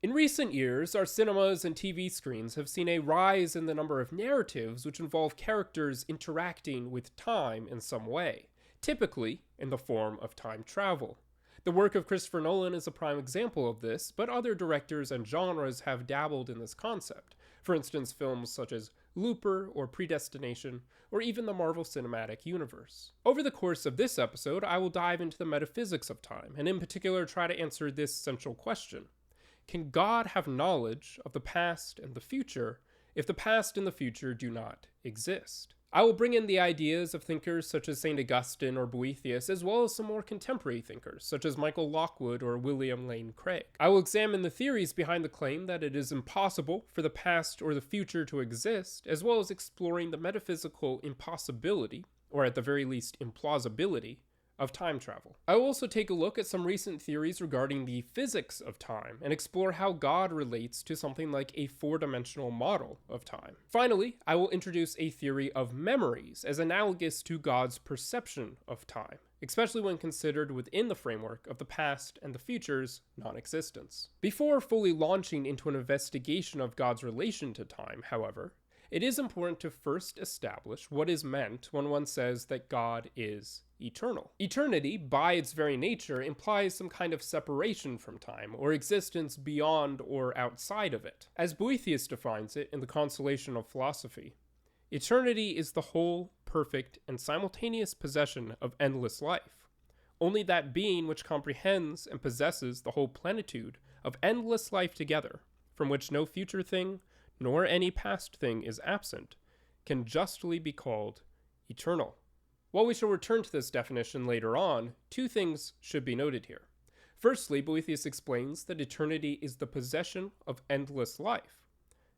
In recent years, our cinemas and TV screens have seen a rise in the number of narratives which involve characters interacting with time in some way, typically in the form of time travel. The work of Christopher Nolan is a prime example of this, but other directors and genres have dabbled in this concept. For instance, films such as Looper or Predestination, or even the Marvel Cinematic Universe. Over the course of this episode, I will dive into the metaphysics of time, and in particular try to answer this central question. Can God have knowledge of the past and the future if the past and the future do not exist? I will bring in the ideas of thinkers such as St. Augustine or Boethius, as well as some more contemporary thinkers, such as Michael Lockwood or William Lane Craig. I will examine the theories behind the claim that it is impossible for the past or the future to exist, as well as exploring the metaphysical impossibility, or at the very least implausibility, of time travel. I will also take a look at some recent theories regarding the physics of time and explore how God relates to something like a four-dimensional model of time. Finally, I will introduce a theory of memories as analogous to God's perception of time, especially when considered within the framework of the past and the future's non-existence. Before fully launching into an investigation of God's relation to time, however, it is important to first establish what is meant when one says that God is eternal. Eternity, by its very nature, implies some kind of separation from time, or existence beyond or outside of it. As Boethius defines it in The Consolation of Philosophy, eternity is the whole, perfect, and simultaneous possession of endless life. Only that being which comprehends and possesses the whole plenitude of endless life together, from which no future thing, nor any past thing is absent, can justly be called eternal. While we shall return to this definition later on, two things should be noted here. Firstly, Boethius explains that eternity is the possession of endless life.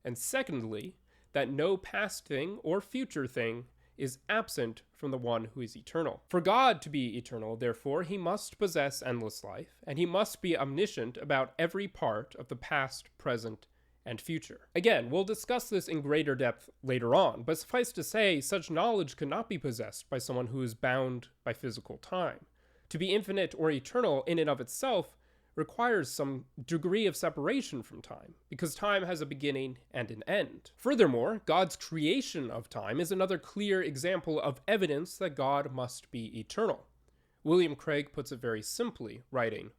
And secondly, that no past thing or future thing is absent from the one who is eternal. For God to be eternal, therefore, he must possess endless life, and he must be omniscient about every part of the past, present, and future. Again, we'll discuss this in greater depth later on, but suffice to say, such knowledge could not be possessed by someone who is bound by physical time. To be infinite or eternal in and of itself requires some degree of separation from time, because time has a beginning and an end. Furthermore, God's creation of time is another clear example of evidence that God must be eternal. William Craig puts it very simply, writing,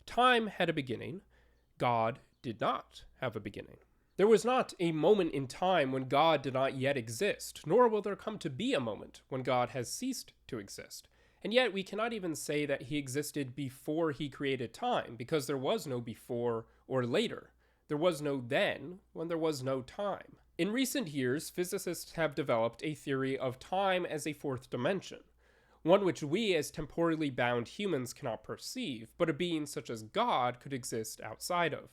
"Time had a beginning, God did not have a beginning. There was not a moment in time when God did not yet exist, nor will there come to be a moment when God has ceased to exist. And yet we cannot even say that he existed before he created time, because there was no before or later. There was no then when there was no time." In recent years, physicists have developed a theory of time as a fourth dimension, one which we as temporally bound humans cannot perceive, but a being such as God could exist outside of.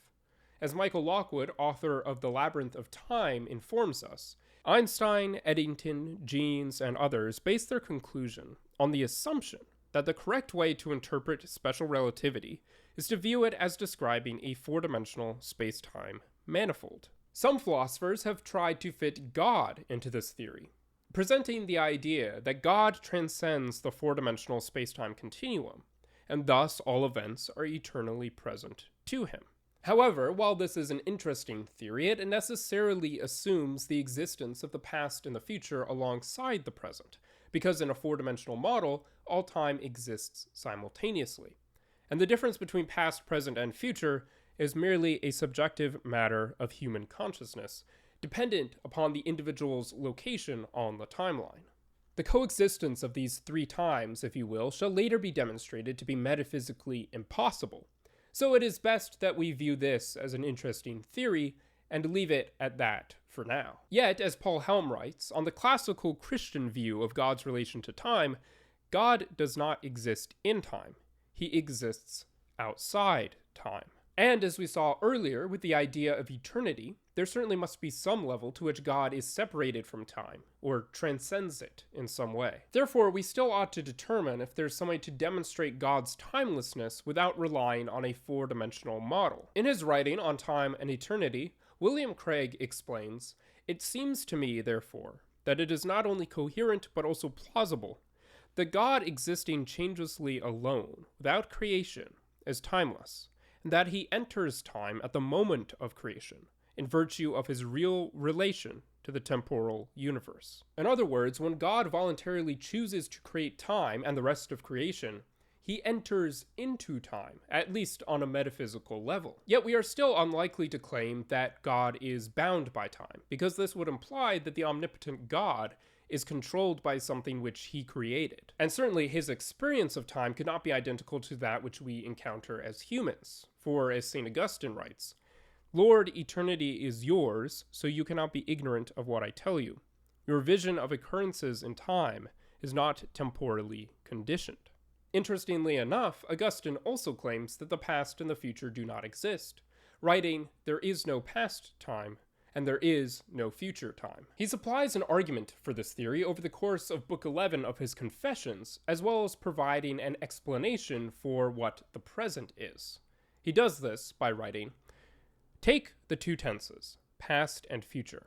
As Michael Lockwood, author of The Labyrinth of Time, informs us, Einstein, Eddington, Jeans, and others base their conclusion on the assumption that the correct way to interpret special relativity is to view it as describing a four-dimensional space-time manifold. Some philosophers have tried to fit God into this theory, presenting the idea that God transcends the four-dimensional space-time continuum, and thus all events are eternally present to him. However, while this is an interesting theory, it necessarily assumes the existence of the past and the future alongside the present, because in a four-dimensional model, all time exists simultaneously. And the difference between past, present, and future is merely a subjective matter of human consciousness, dependent upon the individual's location on the timeline. The coexistence of these three times, if you will, shall later be demonstrated to be metaphysically impossible. So it is best that we view this as an interesting theory and leave it at that for now. Yet, as Paul Helm writes, on the classical Christian view of God's relation to time, God does not exist in time. He exists outside time. And as we saw earlier with the idea of eternity, there certainly must be some level to which God is separated from time, or transcends it in some way. Therefore, we still ought to determine if there's some way to demonstrate God's timelessness without relying on a four-dimensional model. In his writing on time and eternity, William Craig explains, "It seems to me, therefore, that it is not only coherent but also plausible that God existing changelessly alone, without creation, is timeless, that he enters time at the moment of creation, in virtue of his real relation to the temporal universe. In other words, when God voluntarily chooses to create time and the rest of creation, he enters into time, at least on a metaphysical level. Yet we are still unlikely to claim that God is bound by time, because this would imply that the omnipotent God is controlled by something which he created. And certainly his experience of time could not be identical to that which we encounter as humans. For, as St. Augustine writes, "Lord, eternity is yours, so you cannot be ignorant of what I tell you. Your vision of occurrences in time is not temporally conditioned." Interestingly enough, Augustine also claims that the past and the future do not exist, writing, "There is no past time, and there is no future time." He supplies an argument for this theory over the course of Book 11 of his Confessions, as well as providing an explanation for what the present is. He does this by writing, "Take the two tenses, past and future.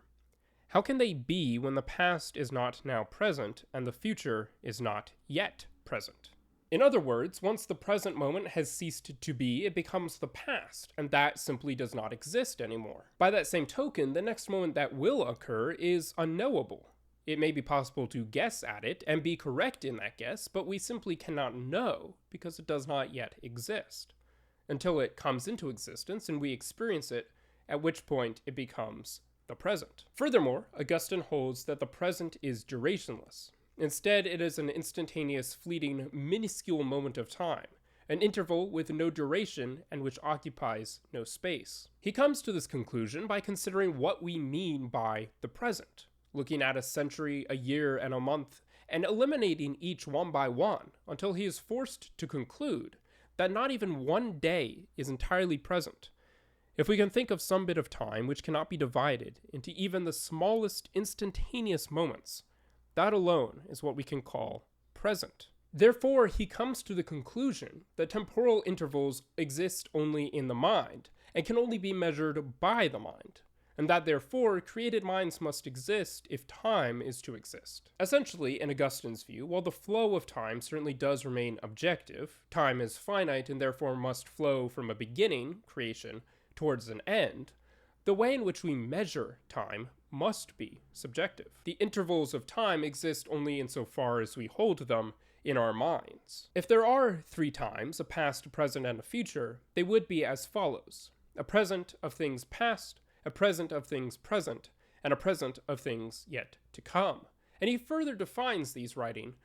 How can they be when the past is not now present and the future is not yet present?" In other words, once the present moment has ceased to be, it becomes the past, and that simply does not exist anymore. By that same token, the next moment that will occur is unknowable. It may be possible to guess at it and be correct in that guess, but we simply cannot know because it does not yet exist, until it comes into existence and we experience it, at which point it becomes the present. Furthermore, Augustine holds that the present is durationless. Instead, it is an instantaneous, fleeting, minuscule moment of time, an interval with no duration and which occupies no space. He comes to this conclusion by considering what we mean by the present, looking at a century, a year, and a month, and eliminating each one by one until he is forced to conclude that not even one day is entirely present. If we can think of some bit of time which cannot be divided into even the smallest instantaneous moments, that alone is what we can call present. Therefore, he comes to the conclusion that temporal intervals exist only in the mind and can only be measured by the mind, and that therefore created minds must exist if time is to exist. Essentially, in Augustine's view, while the flow of time certainly does remain objective, time is finite and therefore must flow from a beginning, creation, towards an end, the way in which we measure time must be subjective. The intervals of time exist only insofar as we hold them in our minds. If there are three times, a past, a present, and a future, they would be as follows: a present of things past, a present of things present, and a present of things yet to come. And he further defines these, writing,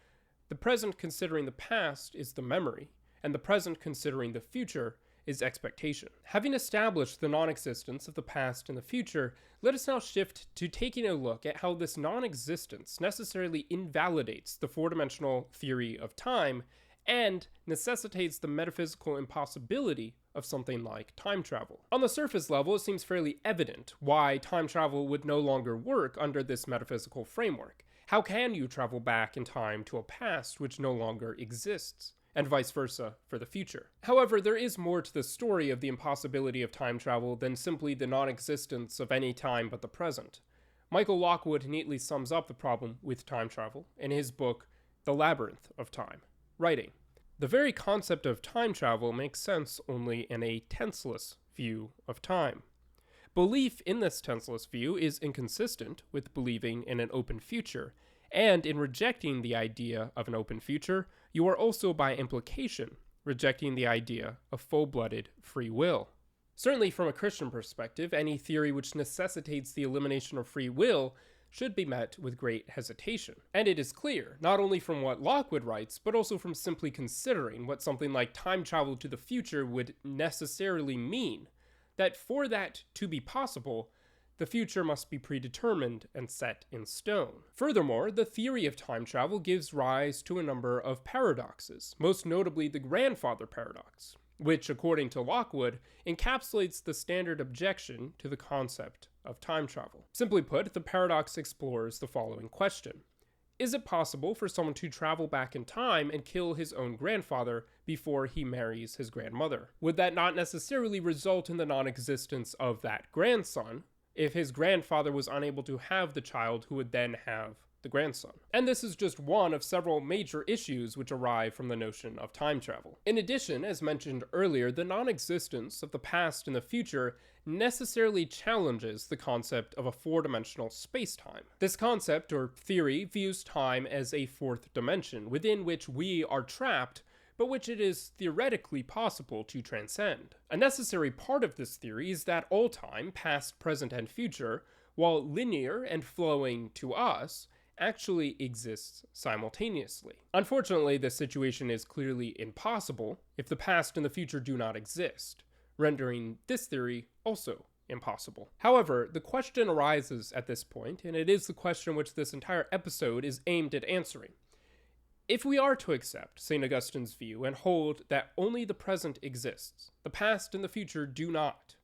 "The present considering the past is the memory, and the present considering the future is expectation." Having established the non-existence of the past and the future, let us now shift to taking a look at how this non-existence necessarily invalidates the four-dimensional theory of time and necessitates the metaphysical impossibility of something like time travel. On the surface level, it seems fairly evident why time travel would no longer work under this metaphysical framework. How can you travel back in time to a past which no longer exists? And vice versa for the future. However, there is more to the story of the impossibility of time travel than simply the non-existence of any time but the present. Michael Lockwood neatly sums up the problem with time travel in his book, The Labyrinth of Time, writing, "The very concept of time travel makes sense only in a tenseless view of time. Belief in this tenseless view is inconsistent with believing in an open future, and in rejecting the idea of an open future, you are also by implication rejecting the idea of full-blooded free will." Certainly from a Christian perspective, any theory which necessitates the elimination of free will should be met with great hesitation. And it is clear, not only from what Lockwood writes, but also from simply considering what something like time travel to the future would necessarily mean, that for that to be possible, the future must be predetermined and set in stone. Furthermore, the theory of time travel gives rise to a number of paradoxes, most notably the grandfather paradox, which, according to Lockwood, encapsulates the standard objection to the concept of time travel. Simply put, the paradox explores the following question: is it possible for someone to travel back in time and kill his own grandfather before he marries his grandmother? Would that not necessarily result in the non-existence of that grandson, if his grandfather was unable to have the child who would then have the grandson. And this is just one of several major issues which arise from the notion of time travel. In addition, as mentioned earlier, the non-existence of the past and the future necessarily challenges the concept of a four-dimensional space-time. This concept, or theory, views time as a fourth dimension within which we are trapped, but which it is theoretically possible to transcend. A necessary part of this theory is that all time, past, present, and future, while linear and flowing to us, actually exists simultaneously. Unfortunately, this situation is clearly impossible if the past and the future do not exist, rendering this theory also impossible. However, the question arises at this point, and it is the question which this entire episode is aimed at answering. If we are to accept St. Augustine's view and hold that only the present exists, the past and the future do not,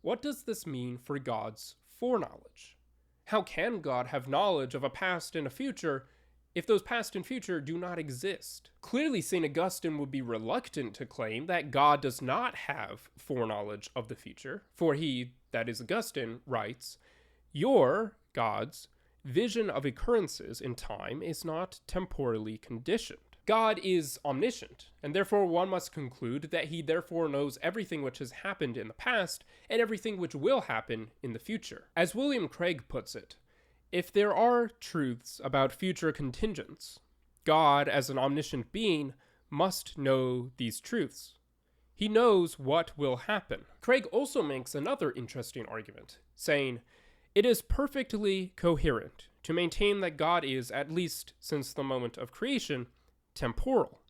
what does this mean for God's foreknowledge? How can God have knowledge of a past and a future if those past and future do not exist? Clearly, St. Augustine would be reluctant to claim that God does not have foreknowledge of the future, for he, that is Augustine, writes, "Your, God's, vision of occurrences in time is not temporally conditioned." God is omniscient, and therefore one must conclude that he therefore knows everything which has happened in the past and everything which will happen in the future. As William Craig puts it, if there are truths about future contingents, God, as an omniscient being, must know these truths. He knows what will happen. Craig also makes another interesting argument, saying, "It is perfectly coherent to maintain that God is, at least since the moment of creation, temporal,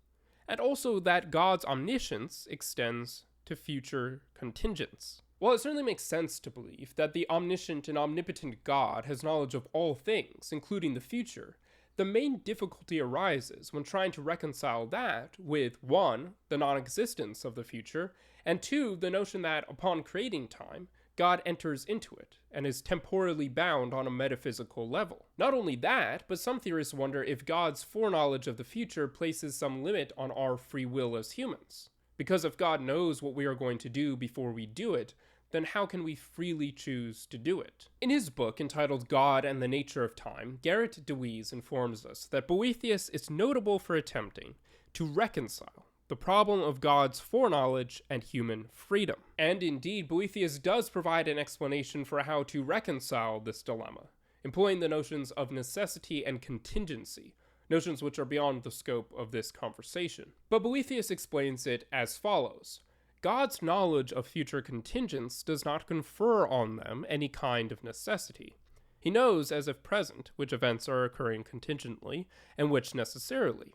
and also that God's omniscience extends to future contingents." While it certainly makes sense to believe that the omniscient and omnipotent God has knowledge of all things, including the future, the main difficulty arises when trying to reconcile that with 1. The non-existence of the future, and 2. The notion that upon creating time, God enters into it and is temporally bound on a metaphysical level. Not only that, but some theorists wonder if God's foreknowledge of the future places some limit on our free will as humans. Because if God knows what we are going to do before we do it, then how can we freely choose to do it? In his book entitled God and the Nature of Time, Garrett DeWeese informs us that Boethius is notable for attempting to reconcile the problem of God's foreknowledge and human freedom. And indeed, Boethius does provide an explanation for how to reconcile this dilemma, employing the notions of necessity and contingency, notions which are beyond the scope of this conversation. But Boethius explains it as follows. God's knowledge of future contingents does not confer on them any kind of necessity. He knows, as if present, which events are occurring contingently, and which necessarily.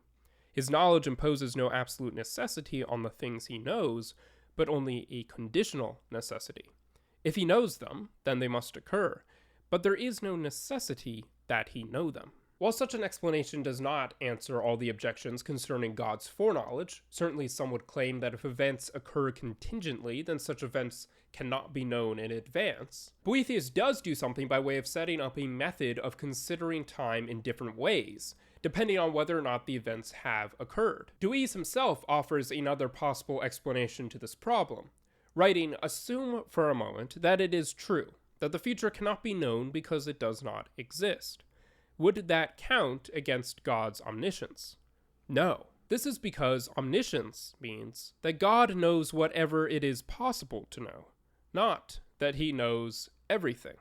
His knowledge imposes no absolute necessity on the things he knows, but only a conditional necessity. If he knows them, then they must occur, but there is no necessity that he know them. While such an explanation does not answer all the objections concerning God's foreknowledge, certainly some would claim that if events occur contingently, then such events cannot be known in advance, Boethius does do something by way of setting up a method of considering time in different ways, depending on whether or not the events have occurred. DeWeese himself offers another possible explanation to this problem, writing, "Assume for a moment that it is true that the future cannot be known because it does not exist. Would that count against God's omniscience? No. This is because omniscience means that God knows whatever it is possible to know, not that he knows everything."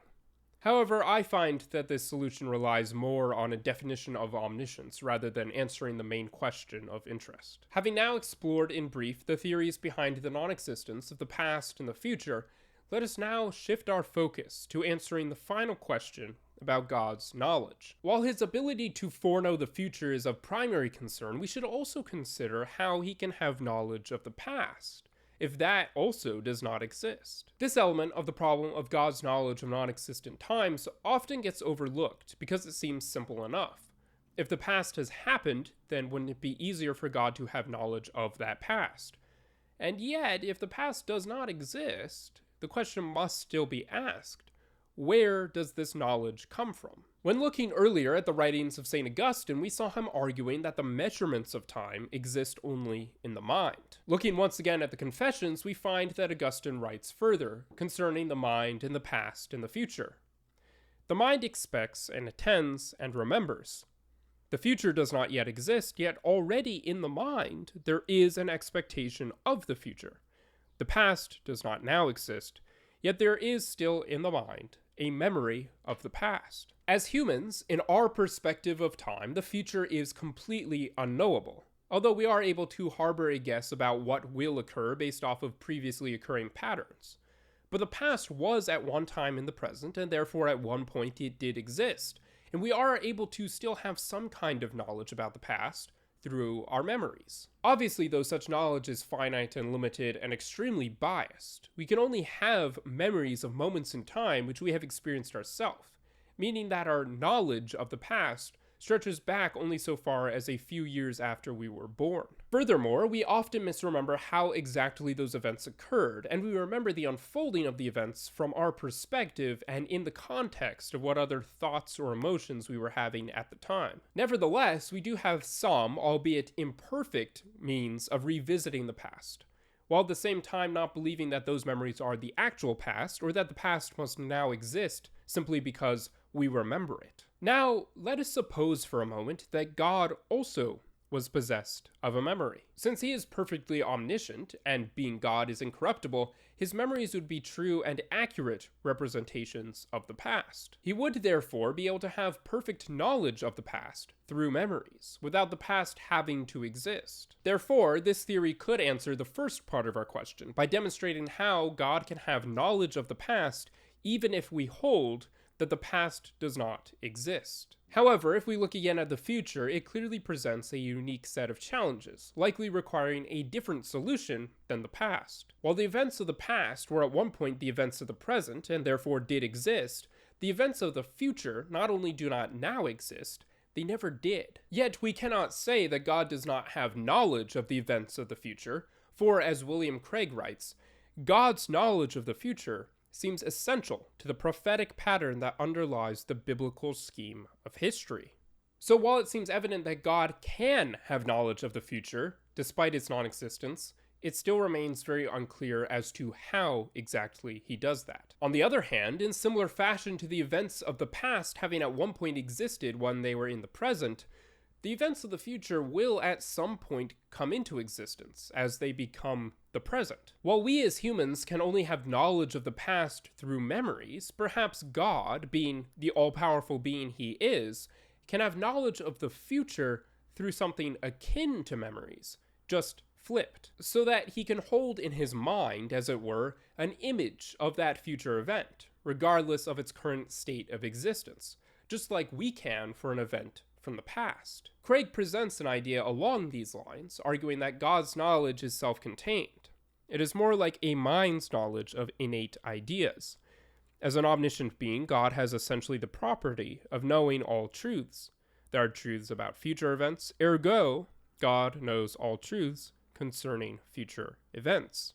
However, I find that this solution relies more on a definition of omniscience rather than answering the main question of interest. Having now explored in brief the theories behind the non-existence of the past and the future, let us now shift our focus to answering the final question about God's knowledge. While his ability to foreknow the future is of primary concern, we should also consider how he can have knowledge of the past, if that also does not exist. This element of the problem of God's knowledge of non-existent times often gets overlooked because it seems simple enough. If the past has happened, then wouldn't it be easier for God to have knowledge of that past? And yet, if the past does not exist, the question must still be asked, where does this knowledge come from? When looking earlier at the writings of St. Augustine, we saw him arguing that the measurements of time exist only in the mind. Looking once again at the Confessions, we find that Augustine writes further concerning the mind and the past and the future. The mind expects and attends and remembers. The future does not yet exist, yet already in the mind there is an expectation of the future. The past does not now exist, yet there is still in the mind a memory of the past. As humans, in our perspective of time, the future is completely unknowable, although we are able to harbor a guess about what will occur based off of previously occurring patterns. But the past was at one time in the present, and therefore at one point it did exist, and we are able to still have some kind of knowledge about the past through our memories. Obviously, though such knowledge is finite and limited and extremely biased, we can only have memories of moments in time which we have experienced ourselves, meaning that our knowledge of the past stretches back only so far as a few years after we were born. Furthermore, we often misremember how exactly those events occurred, and we remember the unfolding of the events from our perspective and in the context of what other thoughts or emotions we were having at the time. Nevertheless, we do have some, albeit imperfect, means of revisiting the past, while at the same time not believing that those memories are the actual past, or that the past must now exist simply because we remember it. Now, let us suppose for a moment that God also was possessed of a memory. Since he is perfectly omniscient, and being God is incorruptible, his memories would be true and accurate representations of the past. He would therefore be able to have perfect knowledge of the past through memories, without the past having to exist. Therefore, this theory could answer the first part of our question by demonstrating how God can have knowledge of the past even if we hold that the past does not exist. However, if we look again at the future, it clearly presents a unique set of challenges, likely requiring a different solution than the past. While the events of the past were at one point the events of the present, and therefore did exist, the events of the future not only do not now exist, they never did. Yet we cannot say that God does not have knowledge of the events of the future, for as William Craig writes, God's knowledge of the future seems essential to the prophetic pattern that underlies the biblical scheme of history. So while it seems evident that God can have knowledge of the future, despite its non-existence, it still remains very unclear as to how exactly he does that. On the other hand, in similar fashion to the events of the past having at one point existed when they were in the present, the events of the future will at some point come into existence as they become the present. While we as humans can only have knowledge of the past through memories, perhaps God, being the all-powerful being he is, can have knowledge of the future through something akin to memories, just flipped, so that he can hold in his mind, as it were, an image of that future event, regardless of its current state of existence, just like we can for an event from the past. Craig presents an idea along these lines, arguing that God's knowledge is self-contained. It is more like a mind's knowledge of innate ideas. As an omniscient being, God has essentially the property of knowing all truths. There are truths about future events, ergo, God knows all truths concerning future events.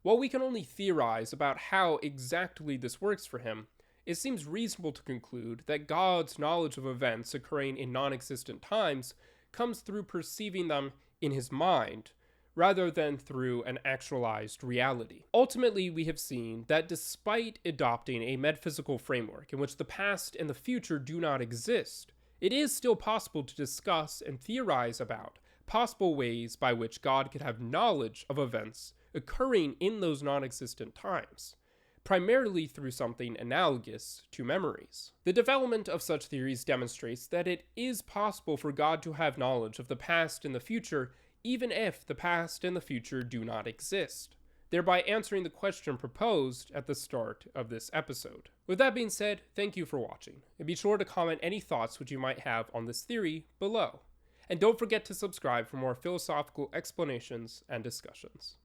While we can only theorize about how exactly this works for him, it seems reasonable to conclude that God's knowledge of events occurring in non-existent times comes through perceiving them in his mind, rather than through an actualized reality. Ultimately, we have seen that despite adopting a metaphysical framework in which the past and the future do not exist, it is still possible to discuss and theorize about possible ways by which God could have knowledge of events occurring in those non-existent times, primarily through something analogous to memories. The development of such theories demonstrates that it is possible for God to have knowledge of the past and the future even if the past and the future do not exist, thereby answering the question proposed at the start of this episode. With that being said, thank you for watching, and be sure to comment any thoughts which you might have on this theory below. And don't forget to subscribe for more philosophical explanations and discussions.